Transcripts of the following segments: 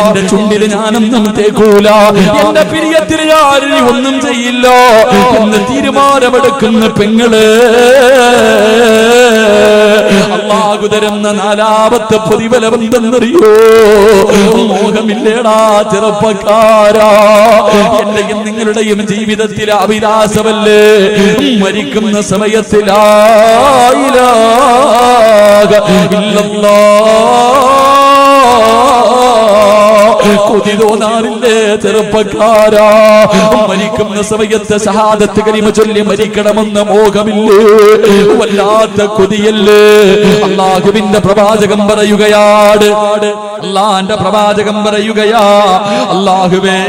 എന്റെ ചുണ്ടിൽ ഞാനൊന്നും തേക്കൂല, എന്റെ പ്രിയത്തിൽ ഞാൻ ഒന്നും ചെയ്യില്ല എന്ന് തീരുമാനമെടുക്കുന്ന പെങ്ങള് അല്ലാഹു തരുന്ന നാലാമത്തെ പ്രതിഫലം എന്തെന്നറിയോ? മോഹമില്ലേടാ ചെറുപ്പക്കാരാ, എന്റെയും നിങ്ങളുടെയും ജീവിതത്തിലെ അഭിലാഷമല്ലേ മരിക്കുന്ന സമയത്ത് ലാ ഇലാഹ ഇല്ലല്ലാഹ് കൊതി തോന്നാറില്ലേ ചെറുപ്പക്കാരാ? മരിക്കുന്ന സമയത്ത് ഷഹാദത്ത് കലിമ ചൊല്ലി മരിക്കണമെന്ന മോഹമില്ലേ? വല്ലാത്ത കൊതിയല്ലേ? അല്ലാഹുവിന്റെ പ്രവാചകൻ പറയുകയാണ്, അല്ലാഹുവിന്റെ പ്രവാചകൻ പറയുകയാ, അല്ലാഹുവേ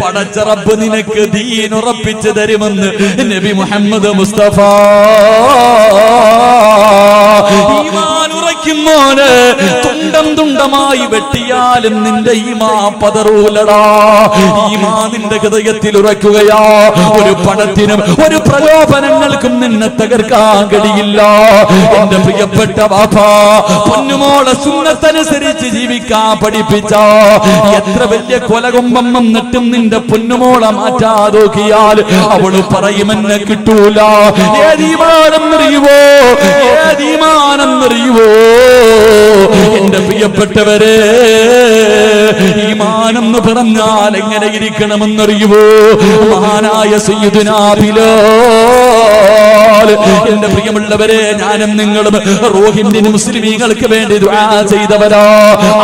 പടച്ച റബ്ബ് നിനക്ക് ദീൻ ഉറപ്പിച്ചു തരുമെന്ന് നബി മുഹമ്മദ് മുസ്തഫ. ഈമാൻ ഉറയ്ക്കുന്നോന് തുണ്ടം തുണ്ടമായി വെട്ടിയാലും നിന്റെ ഈമാൻ പതറൂലടാ. ഈമാൻ നിന്റെ ഹൃദയത്തിൽ ഉറയ്ക്കുകയാ. ഒരു പണത്തിനും ഒരു പ്രലോഭനങ്ങൾക്കും നിന്നെ തകർക്കാൻ കഴിയില്ല. എന്റെ പ്രിയപ്പെട്ട വാപ്പാ, പൊന്നുമോളെ സുന്നത്തനുസരിച്ച് ജീവിക്കാൻ പഠിപ്പിച്ച എത്ര വലിയ കൊലകൊമ്പം വന്നിട്ടും നിന്റെ പൊന്നുമോളെ മാറ്റാതോക്കിയാൽ അവള് പറയുമെന്നെ കിട്ടൂല. ഏതീമാനെന്നറിയുവോ? ഏതീമാനെന്നറിയുവോ? എന്റെ പ്രിയപ്പെട്ടവരെ, ഈമാനെന്ന് പറഞ്ഞാൽ എങ്ങനെ ഇരിക്കണമെന്നറിയുവോ? മഹാനായ സയ്യിദുനാ ബിലാൽ, എന്റെ പ്രിയമുള്ളവരെ, ഞാനും നിങ്ങളും റോഹിന്റെ മുസ്ലിമീങ്ങൾക്ക് വേണ്ടി ദുആ ചെയ്തവരാ.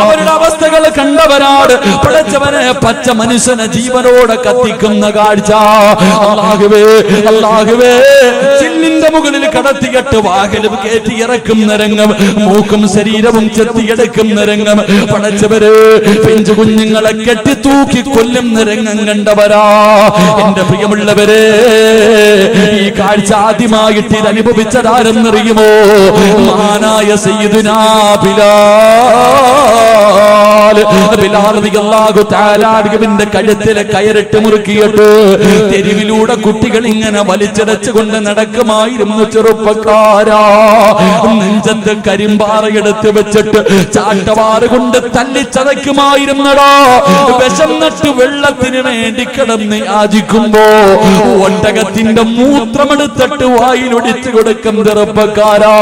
അവരുടെ അവസ്ഥകൾ കണ്ടവരാണ്. പടച്ചവനെ, പച്ച മനുഷ്യനെ ജീവനോടെ കത്തിക്കുന്ന കാഴ്ച. അല്ലാഹുവേ, അല്ലാഹുവേ, ചില്ലിന്റെ മുകളിൽ കടത്തിയിട്ട് വാഹനം കയറ്റി ഇറക്കുന്ന രംഗം, മൂക്കും ശരീരവും ചെത്തിയെടുക്കുന്ന രംഗം. പടച്ചവര് പിഞ്ചു കുഞ്ഞുങ്ങളെ കെട്ടി തൂക്കി കൊല്ലുന്ന രംഗം കണ്ടവരാ. എന്റെ പ്രിയമുള്ളവരെ, ഈ കാഴ്ച ആദ്യമായിട്ട് ഇത് അനുഭവിച്ചതാരെന്നറിയുമോ? മഹാനായ സയ്യിദുനാ ബിലാൽ. ബിലാൽ റളിയല്ലാഹു തആല അൻഹുവിന്റെ കഴുത്തിലെ കയറിട്ട് മുറുക്കിയിട്ട് തെരുവിലൂടെ കുട്ടികൾ ഇങ്ങനെ വലിച്ചടച്ചുകൊണ്ട് നടക്കുമായിരുന്നു. ചെറുപ്പക്കാരാ, നെഞ്ചത്ത് കരിമ്പാറയെടുത്ത് വെച്ചിട്ട് ചാട്ടവാറ് കൊണ്ട് തല്ലിച്ചതയ്ക്കുമായിരുന്നടാ. വിശന്നിട്ട് വെള്ളത്തിന് വേണ്ടി കിടന്ന് യാചിക്കുമ്പോ ഒട്ടകത്തിന്റെ മൂത്രമെടുത്തിട്ട് വായിലൊടിച്ചു കൊടുക്കും. ചെറുപ്പക്കാരാ,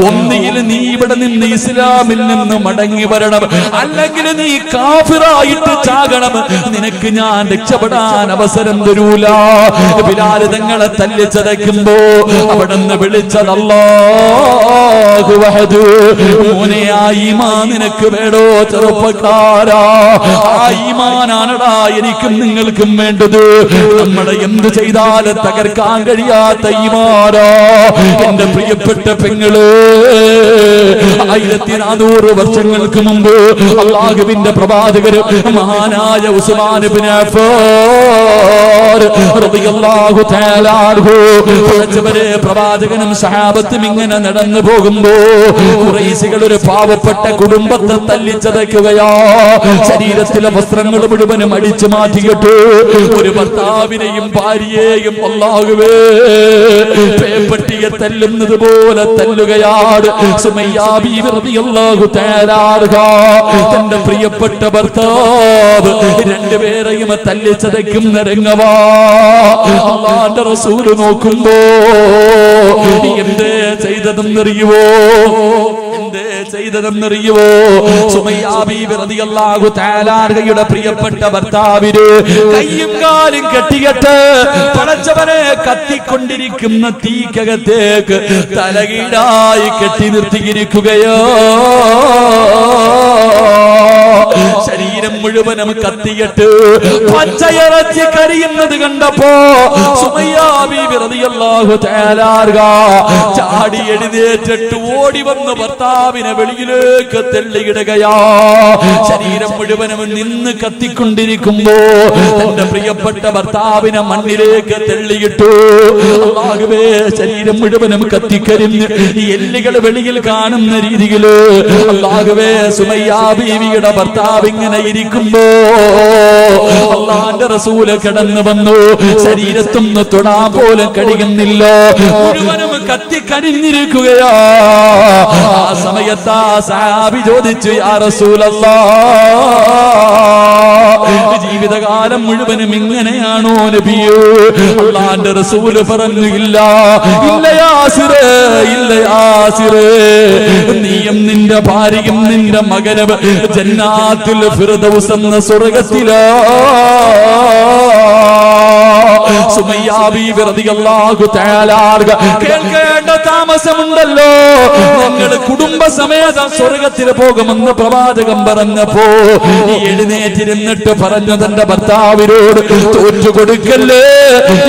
ഒന്നിയിൽ നീ ഇവിടെ നിന്ന് ഇസ്ലാമിൽ നിന്ന് മടങ്ങി വരണം, അല്ലെങ്കിൽ നീ കാഫിറായിട്ട് ചാകണം. നിനക്ക് ഞാൻ രക്ഷപ്പെടാൻ അവസരം തരൂല. ബിലാൽ തങ്ങളെ തല്ലിച്ചതയ്ക്കുമ്പോ അവിടുന്ന് വിളിച്ചത് അല്ലാഹു വഹദ്. മോനെ, ആ ഈമാൻ നിനക്ക് വേണോ ചെറുപ്പക്കാരാ? ആ ഈമാനാണടാ എനിക്കും നിങ്ങൾക്കും വേണ്ടത്. നമ്മളെ എന്ത് ചെയ്താലും തകർക്കാൻ കഴിയാത്ത ഈമാനാ. എന്റെ പ്രിയപ്പെട്ട പെങ്ങള്, 1400 വർഷങ്ങൾക്ക് മുമ്പ് അല്ലാഹുവിന്റെ പ്രവാചകർ മഹാനായ ഉസ്മാൻ ഇബ്നു അഫ്ഫാൻ റളിയല്ലാഹു തആല അൻഹു, പ്രവാചകനും സഹാബത്തും ഇങ്ങനെ നടന്നു പോകുമ്പോ ഖുറൈശികൾ ഒരു പാവപ്പെട്ട കുടുംബത്തെ തല്ലിച്ചതയ്ക്കുകയാ. ശരീരത്തിലെ വസ്ത്രങ്ങൾ മുഴുവനും അടിച്ചു മാറ്റിയിട്ട് ഒരു ഭർത്താവിനെയും ഭാര്യയെയും അല്ലാഹുവേ പേപ്പട്ടിയെ തല്ലുന്നത് പോലെ തല്ലുകയാണ്. സുമയ്യ ബീവി റളിയല്ലാഹു തആല അൻഹ തന്റെ പ്രിയപ്പെട്ട ഭർത്താവ് രണ്ടുപേരെയും തല്ലിച്ചതയ്ക്കുന്ന രംഗവാ. അല്ലാഹുവിന്റെ റസൂൽ നോക്കുമ്പോ എന്തേ ചെയ്തതെന്നറിയുവോ? എന്തേ ചെയ്തതെന്നറിയുവോ? സുമയ്യ ബീവി റളിയല്ലാഹു തആല അൻഹയുടെ പ്രിയപ്പെട്ട ഭർത്താവിന് കയ്യും കാലും കെട്ടിയിട്ട് പടച്ചവനെ കത്തിക്കൊണ്ടിരിക്കുന്ന തീക്കകത്തേക്ക് തലകീഴായി കെട്ടി നിർത്തിയിരിക്കുകയോ. ശരീരം മുഴുവനും കത്തിയിട്ട് പച്ചയിറച്ചി കരിയുന്നത് കണ്ടപ്പോ സുമയ്യ ബീവി റളിയല്ലാഹു തആല അൻഹ ചാടി എഴുന്നേറ്റിട്ട് ഓടി വന്ന് ഭർത്താവിനെ വെളിയിലേക്ക് തള്ളിയിടുകയാ. ശരീരം മുഴുവനും നിന്ന് കത്തിക്കൊണ്ടിരിക്കുമ്പോ തന്റെ പ്രിയപ്പെട്ട ഭർത്താവിനെ മണ്ണിലേക്ക് തള്ളിയിട്ടു. അല്ലാഹുവേ, ശരീരം മുഴുവനും കത്തിക്കരിഞ്ഞ് എല്ലുകൾ വെളിയിൽ കാണുന്ന രീതിയില് അല്ലാഹുവേ സുമയ്യ ബീവിയുടെ ഭർത്താവ് ഇങ്ങനെ ആയിരിക്കുമ്പോ അല്ലാഹുവിന്റെ റസൂല് കടന്നു വന്നു. ശരീരത്തൊന്ന് തൊടാൻ പോലും കഴിയുന്നില്ല, മുഴുവനും കത്തിക്കരിഞ്ഞിരിക്കുകയാ. ആ സമയത്ത് ആ സഹാബി ചോദിച്ചു, യാ റസൂലല്ലാഹ്, ജീവിതകാലം മുഴുവനും ഇങ്ങനെയാണോ നബിയേ? അല്ലാഹുവിന്റെ റസൂല് പറഞ്ഞു, ഇല്ല ഇല്ല യാസിറേ, ഇല്ല യാസിറേ, നീയും നിന്റെ ഭാര്യയും നിന്റെ മകനും ജന്നാത്തുൽ ഫിർദൗസ് എന്ന സ്വർഗ്ഗത്തിലാ. സുമയ്യ ബീവി റളിയല്ലാഹു തആല കേൾക്കേണ്ട താമസമുണ്ടല്ലോ. ഞങ്ങൾ കുടുംബസമേതം സ്വർഗ്ഗത്തിൽ പോകുമെന്ന് പ്രവാചകൻ പറഞ്ഞപ്പോ എഴുന്നേറ്റിരുന്നിട്ട് പറഞ്ഞു തന്റെ ഭർത്താവിനോട്, തോറ്റുകൊടുക്കല്ലേ,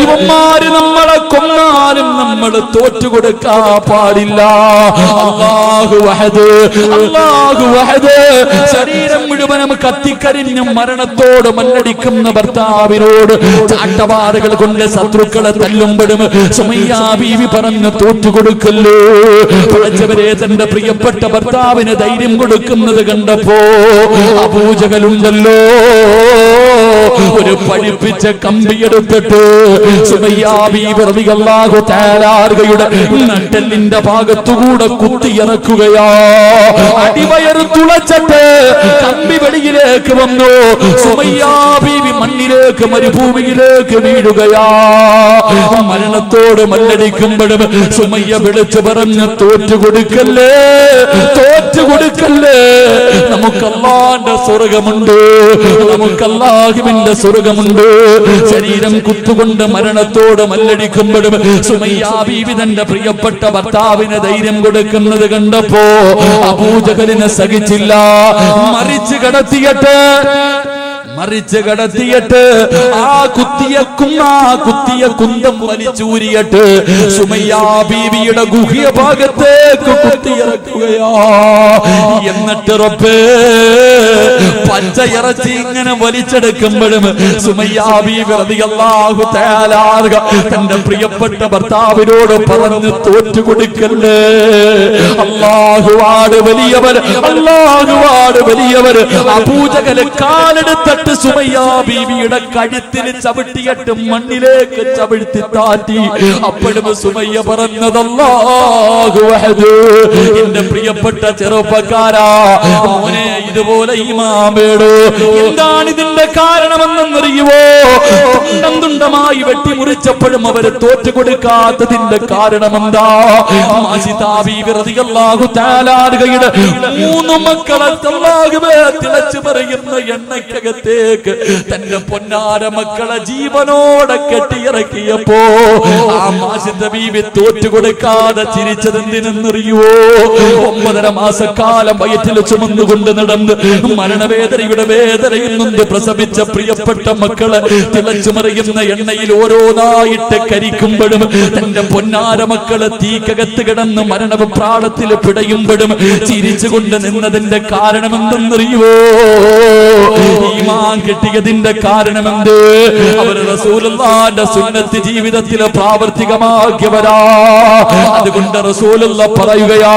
ഇവന്മാര് നമ്മളെ കൊന്നാലും നമ്മൾ തോറ്റുകൊടുക്കാൻ പാടില്ല. അല്ലാഹു വഹദ്, അല്ലാഹു വഹദ്. ശരീരം മുഴുവനും കത്തിക്കരിഞ്ഞും മരണത്തോട് മല്ലടിക്കുന്ന ഭർത്താവിനോട് ചാട്ടവാറുകൾ കൊണ്ട് ശത്രുക്കളെ തല്ലുമ്പോഴും സുമയ്യ ബീവി പറഞ്ഞു, തോറ്റുകൊടുക്കല്ലോ. പടച്ചവരെ, തന്റെ പ്രിയപ്പെട്ട ഭർത്താവിന് ധൈര്യം കൊടുക്കുന്നത് കണ്ടപ്പോ അബൂജഹലുണ്ടല്ലോ, ഒരു പഠിപ്പിച്ച കമ്പിയെടുത്തിട്ട് സുമയ്യ ബീവി റളിയല്ലാഹു തആല നട്ടെല്ലിന്റെ ഭാഗത്തുകൂടെ കുത്തിയിറക്കുകയാ. അടിവയർ തുളച്ചിട്ട് കമ്പി വെളിയിലേക്ക് വന്നു. സുമയ്യ ബീവി മണ്ണിലേക്ക്, മരുഭൂമിയിലേക്ക് വീഴുകയാ. മരണത്തോട് മല്ലടിക്കുമ്പോഴും സുമയ്യ വിളിച്ചു പറഞ്ഞു, തോറ്റുകൊടുക്കല്ലേ, തോറ്റുകൊടുക്കല്ലേ. നമുക്ക് അല്ലാഹുവിന്റെ സ്വർഗ്ഗമുണ്ട്, നമുക്ക് അല്ലാഹുവിന്റെ സ്വർഗ്ഗമുണ്ട്. ശരീരം കുത്തുകൊണ്ട് മരണത്തോട് മല്ലടിക്കുമ്പോഴും സുമയ്യ ബീവി തന്റെ പ്രിയപ്പെട്ട ഭർത്താവിന് ധൈര്യം കൊടുക്കുന്നത് കണ്ടപ്പോ അബൂജഹലിനെ സഹിച്ചില്ല. മറിച്ച് കടത്തിയിട്ട് ആ കുത്തിയ കുന്തം വലിച്ചൂരിയിട്ട് സുമയ്യ ബീവിയുടെ ഗുഹ്യ ഭാഗത്തേക്ക് കുത്തിയിറക്കുകയാ. എന്നിട്ട് റബ്ബേ, പച്ച ഇറച്ചി ഇങ്ങനെ വലിച്ചെടുക്കുമ്പോഴും സുമയ്യ ബീവി റളിയല്ലാഹു തആല തന്റെ പ്രിയപ്പെട്ട ഭർത്താവിനോട് പറഞ്ഞു, തോറ്റുകൊടുക്കല്ലേ. അല്ലാഹുവാണ് വലിയവർ, അല്ലാഹുവാണ് വലിയവർ. അബൂജഹൽ കാലെടുത്തിട്ട് സുമയ്യ ബീവിയുടെ കഴുത്തിൽ ചവിട്ടിയിട്ട് മണ്ണിലേക്ക് ചവിട്ടി താറ്റി. അപ്പോഴും സുമയ്യ പറഞ്ഞത്, അല്ലാഹു വഹദ്. എന്റെ പ്രിയപ്പെട്ട ചെറുപ്പക്കാരാ, മോനെ, ഇതുപോലെ ഈമാൻ വേണോ? എന്താണ് ഇതിന്റെ കാരണമെന്നറിയുവോ? തുണ്ടം തുണ്ടമായി വെട്ടിമുറിച്ചപ്പോഴും അവര് തോറ്റുകൊടുക്കാത്തതിന്റെ കാരണമെന്താ? മൂന്ന് മക്കളെ തിളച്ചു പറയുന്ന എണ്ണയ്ക്കകത്തേക്ക് തന്റെ പൊന്നാര മക്കളെ ജീവനോടെ കെട്ടിയിറക്കിയപ്പോ ആ മാസിദ ബീവി തോറ്റുകൊടുക്കാതെ ചിരിച്ചതെന്തിനെന്നറിയുവോ? 9.5 മാസക്കാലം വയറ്റിൽ ചുമന്നുകൊണ്ട് നടന്ന് മരണവേദനയുടെ വേദനയിൽ നിന്ന് പ്രസവിച്ച പ്രിയപ്പെട്ട മക്കളെ തിളച്ചു മറിയുന്ന എണ്ണയിൽ ഓരോന്നായിട്ട് കരിക്കുമ്പോഴും തന്റെ പൊന്നാര മക്കളെ തീക്കകത്ത് കിടന്ന് മരണപ്രാളത്തിൽ പിടയുമ്പോഴും ചിരിച്ചുകൊണ്ട് നിന്നതിന്റെ കാരണമെന്തെന്നറിയുവോ? ഈമാൻ കിട്ടിയതിന്റെ കാരണമെന്ത്? അവർ റസൂലുള്ളാഹിന്റെ സുന്നത്ത് ജീവിതത്തിൽ പ്രാവർത്തികമാക്കിയവരാ. അതുകൊണ്ട് റസൂലുള്ള പറയുകയാ,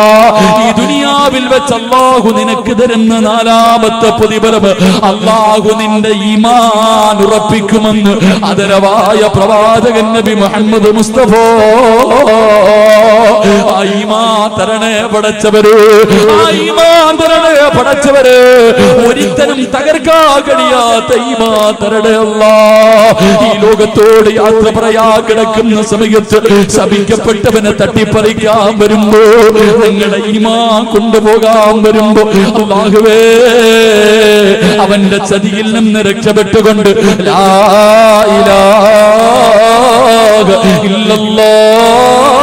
ഈ ദുനിയാവിൽ വെച്ച് അല്ലാഹു നിനക്ക് തരുന്ന 4ാമത്തെ പ്രതിഫലം അല്ലാഹു നിന്റെ ഈമാൻ ഉറപ്പിക്കുമെന്ന് ആദരവായ പ്രവാചകൻ നബി മുഹമ്മദ് മുസ്തഫ. ആ ഈമാൻ തരണേ പടച്ചവര്, ആ ഈമാൻ തരണേ പടച്ചവര്. ഒരിക്കലും തകർക്കാൻ കഴിയാത്ത ഈമാൻ തരണേ അല്ലാഹ്. ഈ ലോകത്തോട് യാത്ര പറയാ കിടക്കുന്ന സമയത്ത് ശപിക്കപ്പെട്ടവനെ തട്ടിപ്പറിക്കാൻ വരുമ്പോ, നിങ്ങളുടെ ഈമാൻ കൊണ്ടുപോകാൻ വരുമ്പോ, അല്ലാഹുവേ, അവന്റെ ചതിയിൽ നിന്ന് രക്ഷപ്പെട്ടുകൊണ്ട് ലാ ഇലാഹ ഇല്ലല്ലാഹ്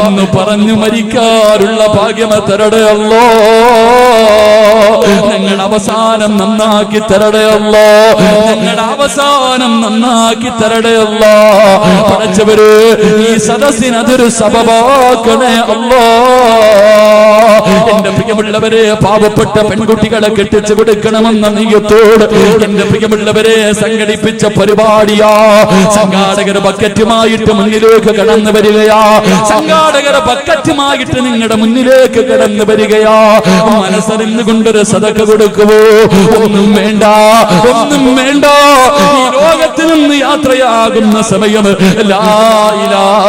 എന്ന് പറഞ്ഞു മരിക്കാറുള്ള ഭാഗ്യം തരണേ അല്ലാഹ്. ഞങ്ങളുടെ അവസാനം നന്നാക്കി തരണേ അല്ലാഹ്. ഞങ്ങളുടെ അവസാനം നന്നാക്കി തരണേ അല്ലാഹ്. പടച്ചവര്, ഈ സദസ്സിന് അതൊരു സബബാക്കണേ അല്ലാഹ്. എന്റെ പ്രിയമുള്ളവരെ, പാവപ്പെട്ട പെൺകുട്ടികളെ കെട്ടിച്ചു കൊടുക്കണമെന്ന നീയത്തോട് എന്റെ പ്രിയമുള്ളവരെ സംഘടിപ്പിച്ച പരിപാടിയാ. സംഘാടകർ ബക്കറ്റുമായിട്ട് മുന്നിലേക്ക് കടന്നു വരികയാ. സംഘാടകർ ബക്കറ്റുമായിട്ട് നിങ്ങളുടെ മുന്നിലേക്ക് കടന്നു വരികയാ. മനസ്സറിഞ്ഞുകൊണ്ടൊരു സദഖ കൊടുക്കുവോ? ഒന്നും വേണ്ട, ഒന്നും വേണ്ട. ഈ ലോകത്തിൽ നിന്ന് യാത്രയാകുന്ന സമയം ലാ ഇലാഹ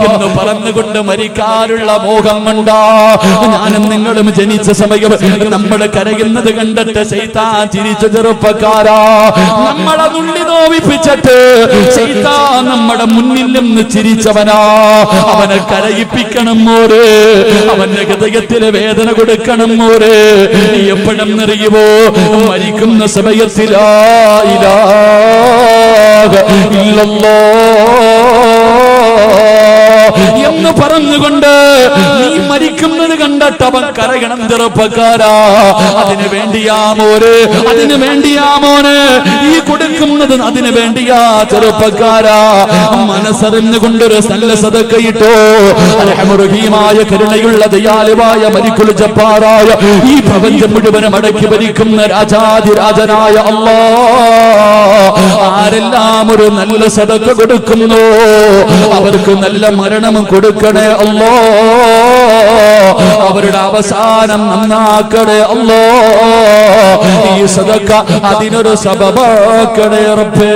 എന്ന് പറഞ്ഞുകൊണ്ട് മരിക്കാനുള്ള മോഹം കൊണ്ടാ ഞാനും നിങ്ങളും ജനിച്ച സമയം നമ്മൾ കരയുന്നത് കണ്ടിട്ട് ശൈത്താൻ ചിരിച്ച ചെറുപ്പക്കാരാ. നമ്മളെ നുള്ളി നോവിപ്പിച്ചിട്ട് ശൈത്താൻ നമ്മുടെ മുന്നിൽ നിന്ന് ചിരിച്ചവനാ. അവനെ കരയിപ്പിക്കണം മോരെ, അവന്റെ ഹൃദയത്തിലെ വേദന കൊടുക്കണം മോരെ. എപ്പോഴും നിറയുവോ? മരിക്കുന്ന സമയത്തിൽ ലാ ഇലാഹ എന്ന് പറഞ്ഞുകൊണ്ട് നീ മരിക്കുന്നത് കണ്ടിട്ട് അവൻ കരയണം ചെറുപ്പക്കാരാ. അതിനു വേണ്ടിയാ മോര്, അതിനു വേണ്ടിയാ മോന് ഈ കൊടുക്കുന്നത്, അതിനു വേണ്ടിയാ ചെറുപ്പക്കാരാ. മനസ്സറിഞ്ഞുകൊണ്ടൊരു നല്ല സദഖയിട്ടോ. റഹീമായ കരുണയുള്ള ദയാലുവായ മലിക്കുൽ ജബ്ബാറായ ഈ പ്രപഞ്ചം മുഴുവനും അടക്കി ഭരിക്കുന്ന രാജാധിരാജനായ അല്ലാഹ് ആരെല്ലാം ഒരു നല്ല സദഖ കൊടുക്കുന്നു അവർക്ക് നല്ല മരണം കൊടുക്കണേ അല്ലാഹ്. അവരുടെ അവസാനം നന്നാക്കണേ അല്ലാഹ്. ഈ സദഖ അതിനൊരു സബബാക്കണേ റബ്ബേ.